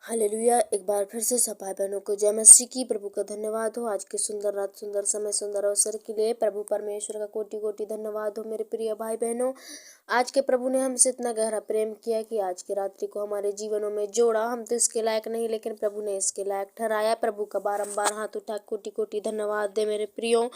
Hallelujah. एक बार फिर से सब भाई बहनों को जय मसीह की। प्रभु का धन्यवाद हो आज के सुंदर रात, सुंदर समय, सुंदर अवसर के लिए प्रभु परमेश्वर का कोटि कोटि धन्यवाद हो। मेरे प्रिय भाई बहनों, आज के प्रभु ने हमसे इतना गहरा प्रेम किया कि आज की रात्रि को हमारे जीवनों में जोड़ा। हम तो इसके लायक नहीं, लेकिन प्रभु ने इसके लायक ठहराया। प्रभु का बारंबार हाथ उठा कोटि कोटि धन्यवाद दे मेरे प्रियो।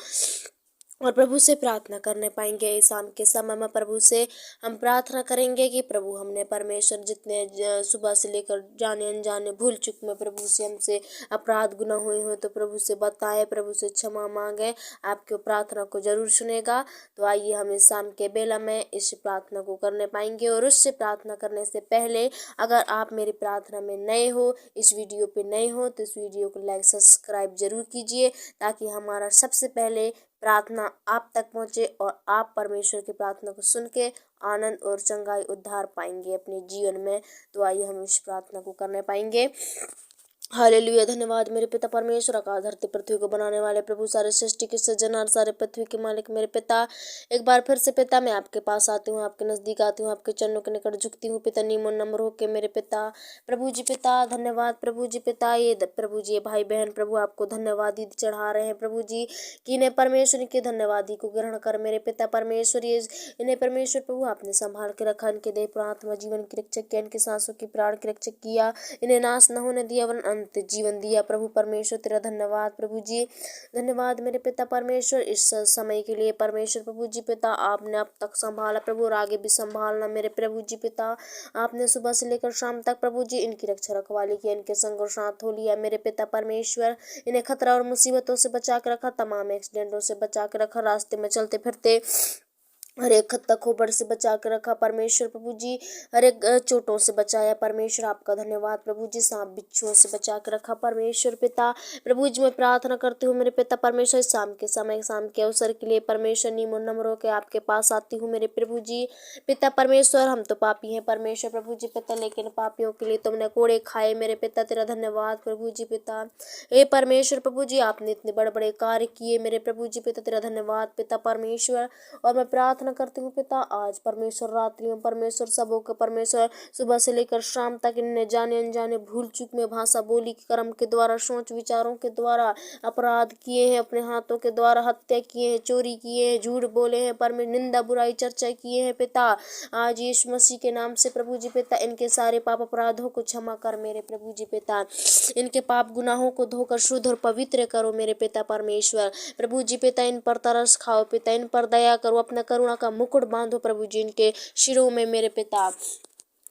और प्रभु से प्रार्थना करने पाएंगे इस शाम के समय में। प्रभु से हम प्रार्थना करेंगे कि प्रभु हमने परमेश्वर जितने सुबह से लेकर जाने अनजाने भूल चूक में प्रभु से हमसे अपराध गुनाह हुए हो तो प्रभु से बताए, प्रभु से क्षमा मांगे। आपके प्रार्थना को जरूर सुनेगा। तो आइए हम इस शाम के बेला में इस प्रार्थना को करने पाएंगे। और उससे प्रार्थना करने से पहले अगर आप मेरी प्रार्थना में नए हो, इस वीडियो पे नए हो, तो इस वीडियो को लाइक सब्सक्राइब जरूर कीजिए, ताकि हमारा सबसे पहले प्रार्थना आप तक पहुँचे और आप परमेश्वर की प्रार्थना को सुन के आनंद और चंगाई उद्धार पाएंगे अपने जीवन में। तो आइए हम इस प्रार्थना को करने पाएंगे। हालेलुया। धन्यवाद मेरे पिता परमेश्वर, आकाश धरती पृथ्वी को बनाने वाले प्रभु, सारे सृष्टि के सृजनहार, सारे पृथ्वी के मालिक मेरे पिता। एक बार फिर से पिता मैं आपके पास आती हूँ, आपके नज़दीक आती हूँ, आपके चरणों के निकट झुकती हूँ पिता, नीमो नम्र होके मेरे पिता। प्रभु जी पिता धन्यवाद। प्रभु जी पिता प्रभु जी भाई बहन प्रभु आपको धन्यवादी चढ़ा रहे हैं प्रभु जी, कि इन्हें परमेश्वर के धन्यवादी को ग्रहण कर मेरे पिता परमेश्वर। ये इन्हें परमेश्वर प्रभु आपने संभाल के रखा, इनके देह प्राणात्मा जीवन की रक्षक किया, इनके सांसों की प्राण की रक्षक किया, इन्हें नाश न होने दिया वरन अंत जीवन दिया। प्रभु परमेश्वर तेरा धन्यवाद प्रभु जी। धन्यवाद मेरे पिता परमेश्वर इस समय के लिए परमेश्वर प्रभु जी पिता, आपने अब तक संभाला प्रभु और आगे भी संभालना मेरे प्रभु जी पिता। आपने सुबह से लेकर शाम तक प्रभु जी इनकी रक्षा रखवाली किया, इनके संग और साथ हो लिया मेरे पिता परमेश्वर। इन्हें खतरा और मुसीबतों से बचा के रखा, तमाम एक्सीडेंटों से बचा के रखा, रास्ते में चलते फिरते हर एक खत्ता खोपड़ से बचा के रखा परमेश्वर प्रभु जी, हर एक चोटों से बचाया परमेश्वर। आपका धन्यवाद प्रभु जी। सांप बिच्छुओं से बचा के रखा परमेश्वर पिता। प्रभु जी मैं प्रार्थना करती हूँ मेरे पिता परमेश्वर, शाम के समय, शाम के अवसर के लिए परमेश्वर नीमो नम्र होकर आपके पास आती हूँ मेरे प्रभु जी पिता परमेश्वर। हम तो पापी हैं परमेश्वर प्रभु जी पिता, लेकिन पापियों के लिए तुमने कोड़े खाए मेरे पिता, तेरा धन्यवाद प्रभु जी पिता। हे परमेश्वर प्रभु जी, आपने इतने बड़े बड़े कार्य किए मेरे प्रभु जी पिता, तेरा धन्यवाद पिता परमेश्वर। और मैं प्रार्थना करती हूँ पिता, आज परमेश्वर रात्रि में परमेश्वर सबों के परमेश्वर सुबह से लेकर शाम तक इन्हें जाने अनजाने भूल चूक में, भाषा बोली कर्म के द्वारा, सोच विचारों के द्वारा अपराध किए हैं, अपने हाथों के द्वारा हत्या किए हैं, चोरी किए हैं, झूठ बोले हैं, पर में निंदा बुराई चर्चा किए हैं पिता। आज यीशु मसीह के नाम से प्रभु जी पिता इनके सारे पाप अपराधों को क्षमा कर मेरे प्रभु जी पिता, इनके पाप गुनाहों को धोकर शुद्ध और पवित्र करो मेरे पिता परमेश्वर। प्रभु जी पिता इन पर तरस खाओ पिता, इन पर दया करो, अपना करुणा का मुकुट बांधो प्रभु जी इनके शिरों में मेरे पिता।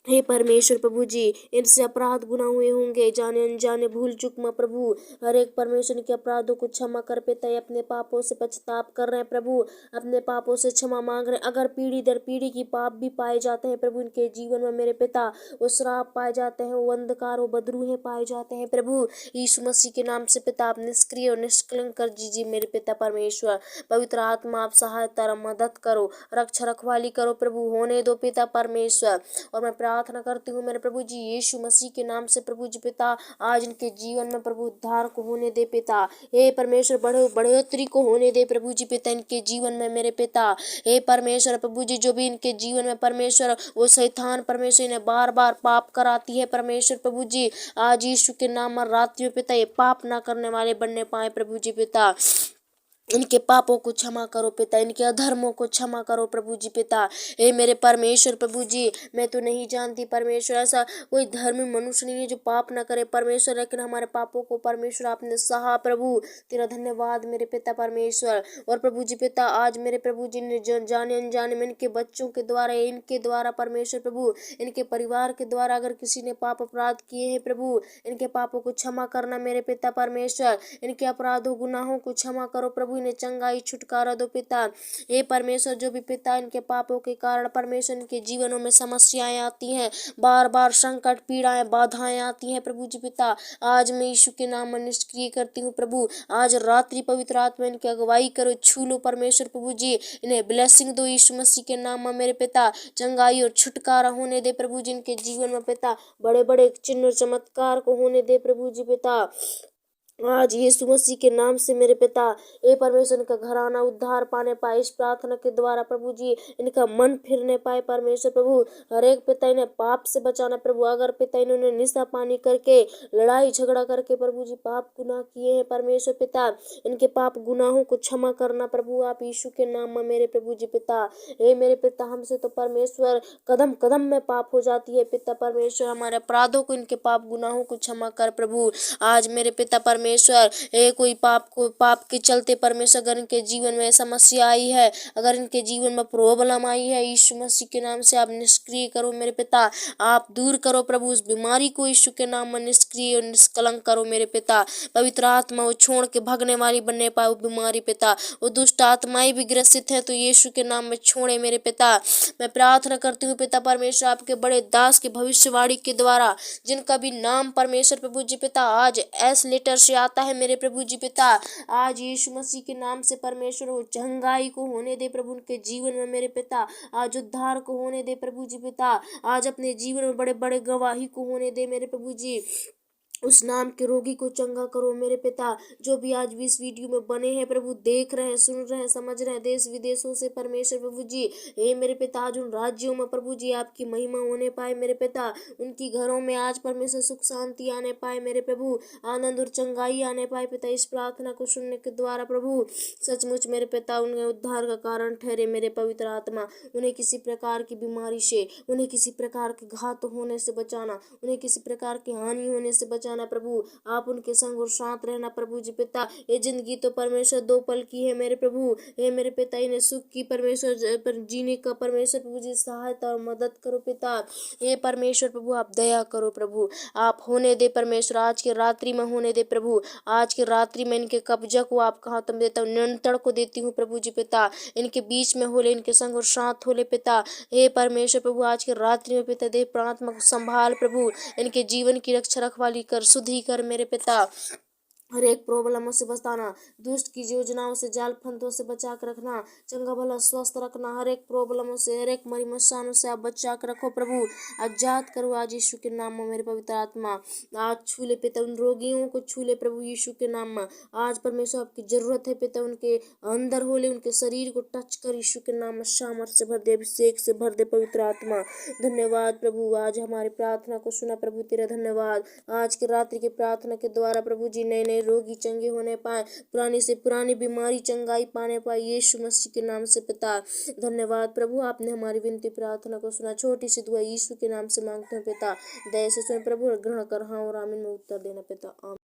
हे परमेश्वर प्रभु जी, इनसे अपराध गुनाह हुए होंगे, जाने अनजाने भूल चूक में प्रभु, हर एक परमेश्वर के अपराधों को क्षमा कर पिता। ये अपने पापों से पछताप कर रहे हैं प्रभु, अपने पापों से क्षमा मांग रहे हैं। अगर पीढ़ी दर पीढ़ी की पाप भी पाए जाते हैं प्रभु इनके जीवन में मेरे पिता, वो श्राप पाए जाते हैं, वो अंधकार, वो बदरूहें पाए जाते हैं प्रभु, यीशु मसीह के नाम से पिता आप निष्क्रिय और निष्कलंक कर दीजिए मेरे पिता परमेश्वर। पवित्र आत्मा आप सहायता मदद करो, रक्षा रखवाली करो प्रभु, होने दो पिता परमेश्वर। और मैं प्रार्थना करती हूँ मेरे प्रभु जी यीशु मसीह के नाम से प्रभु जी पिता, आज इनके जीवन में प्रभु उद्धार को होने दे पिता। हे परमेश्वर बढ़ोतरी को होने दे प्रभु जी पिता इनके जीवन में मेरे पिता। हे परमेश्वर प्रभु जी, जो भी इनके जीवन में परमेश्वर वो शैतान परमेश्वर इन्हें बार बार पाप कराती है परमेश्वर प्रभु जी, आज यीशु के नाम में रात्रि में पिता ये पाप ना करने वाले बनने पाए प्रभु जी पिता। इनके पापों को क्षमा करो पिता, इनके अधर्मों को क्षमा करो प्रभु जी पिता। हे मेरे परमेश्वर प्रभु जी, मैं तो नहीं जानती परमेश्वर ऐसा कोई धर्मी मनुष्य नहीं है जो पाप ना करे परमेश्वर, लेकिन हमारे पापों को परमेश्वर आपने सहा प्रभु, तेरा धन्यवाद मेरे पिता परमेश्वर। और प्रभु जी पिता, आज मेरे प्रभु जी ने जाने अनजाने में इनके बच्चों के द्वारा, इनके द्वारा परमेश्वर प्रभु, इनके परिवार के द्वारा अगर किसी ने पाप अपराध किए हैं प्रभु, इनके पापों को क्षमा करना मेरे पिता परमेश्वर, इनके अपराधों गुनाहों को क्षमा करो प्रभु, इन्हें चंगाई छुटकारा दो पिता। हे परमेश्वर, जो भी पिता इनके पापों के कारण परमेश्वर इनके जीवनों में समस्याएं आती हैं, बार बार संकट पीड़ाएं बाधाएं आती हैं प्रभु जी पिता, आज मैं यीशु के नाम में निष्क्रिय करती हूँ प्रभु। आज रात्रि पवित्र आत्मा इनकी अगुवाई करो, छू लो परमेश्वर प्रभु जी, इन्हें ब्लेसिंग दो यीशु मसीह के नाम में मेरे पिता, चंगाई और छुटकारा होने दे प्रभु जी इनके जीवन में पिता, बड़े बड़े चिन्ह चमत्कार को होने दे प्रभु जी पिता। आज यीशु मसीह के नाम से मेरे पिता, हे परमेश्वर, इनका घराना उद्धार पाने पाए इस प्रार्थना के द्वारा प्रभु जी। इनका मन फिरने पाए परमेश्वर प्रभु। हर एक पिता इन्हें पाप से बचाना प्रभु। अगर पिता इन्होंने निशा पानी करके, लड़ाई झगड़ा करके प्रभु जी पाप गुनाह किए हैं परमेश्वर पिता, इनके पाप गुनाहों को क्षमा करना प्रभु आप यीशु के नाम में मेरे प्रभु जी पिता। हे मेरे पिता, हमसे तो परमेश्वर कदम कदम में पाप हो जाती है पिता परमेश्वर। हमारे अपराधों को, इनके पाप गुनाहों को क्षमा कर प्रभु। आज मेरे पिता परमेश्वर, कोई पाप के चलते परमेश्वर अगर इनके जीवन में समस्या आई है, अगर इनके जीवन में प्रॉब्लम आई है, यीशु मसीह के नाम से आप निष्क्रिय करो मेरे पिता। आप दूर करो प्रभु उस बीमारी को, यीशु के नाम में निष्क्रिय और निष्कलंक करो मेरे पिता। पवित्र आत्मा वो छोड़ के भागने वाली बनने पाए वो बीमारी पिता। वो दुष्ट आत्माएं भी ग्रसित है तो यीशु के नाम में छोड़े मेरे पिता। मैं प्रार्थना करती हूँ पिता परमेश्वर, आपके बड़े दास की भविष्यवाणी के द्वारा, जिनका भी नाम परमेश्वर प्रभु जी पिता आज एस लेटर से आता है मेरे प्रभु जी पिता। आज यीशु मसीह के नाम से परमेश्वर वो चंगाई को होने दे प्रभु उनके जीवन में मेरे पिता। आज उद्धार को होने दे प्रभु जी पिता। आज अपने जीवन में बड़े बड़े गवाही को होने दे मेरे प्रभु जी। उस नाम के रोगी को चंगा करो मेरे पिता। जो भी आज भी इस वीडियो में बने हैं प्रभु, देख रहे हैं, सुन रहे हैं, समझ रहे हैं, देश विदेशों से परमेश्वर प्रभु जी, हे मेरे पिता, आज उन राज्यों में प्रभु जी आपकी महिमा होने पाए मेरे पिता। उनकी घरों में आज परमेश्वर सुख शांति आने पाए मेरे प्रभु, आनंद और चंगाई आने पाए पिता। इस प्रार्थना को सुनने के द्वारा प्रभु सचमुच मेरे पिता उन्हें उद्धार का कारण ठहरे मेरे पवित्र आत्मा। उन्हें किसी प्रकार की बीमारी से, उन्हें किसी प्रकार के घात होने से बचाना, उन्हें किसी प्रकार की हानि होने से बचाना प्रभु। आप उनके संग और साथ रहना प्रभु जी पिता। ये जिंदगी तो परमेश्वर दो पल की है मेरे प्रभु। हे मेरे पिता, इन्हें सुख की परमेश्वर पर जीने का परमेश्वर प्रभु जी सहायता और मदद करो पिता। हे परमेश्वर प्रभु आप दया करो प्रभु। आप होने दे परमेश्वर, आज की रात्रि में होने दे प्रभु। आज की रात्रि में इनके कब्जा को आपका हाथ में देता हूँ, नियंत्रण को देती हूँ प्रभु जी पिता। इनके बीच में होले, इनके संग और साथ होले पिता। हे परमेश्वर प्रभु आज की रात्रि में पिता देव प्रार्थना को संभाल प्रभु। इनके जीवन की रक्षा रखवाली कर, शुद्धि कर मेरे पिता। हर एक प्रॉब्लमों से बचाना, दुष्ट की योजनाओं से, जाल फंदों से बचा कर रखना, चंगा भला स्वस्थ रखना। हर एक प्रॉब्लमों से, हर एक मरी मसानों से आप बचा कर रखो प्रभु। आजाद करो आज यीशु के नाम में मेरे पवित्र आत्मा। आज छू ले पिता, उन रोगियों को छू ले प्रभु यीशु के नाम में। आज परमेश्वर आपकी जरूरत है पिता, उनके अंदर हो ले, उनके शरीर को टच कर यीशु के नाम में सामर्थ से भर दे, अभिषेक से भर दे पवित्र आत्मा। धन्यवाद प्रभु, आज हमारी प्रार्थना को सुना प्रभु, तेरा धन्यवाद। आज की रात्रि की प्रार्थना के द्वारा प्रभु जी नए नए रोगी चंगे होने पाए, पुरानी से पुरानी बीमारी चंगाई पाने पाए यीशु मसीह के नाम से पिता। धन्यवाद प्रभु, आपने हमारी विनती प्रार्थना को सुना। छोटी सी दुआ यीशु के नाम से मांगते हैं पिता, दया से सुन प्रभु, ग्रहण कर हाँ और आमीन में उत्तर देना पिता।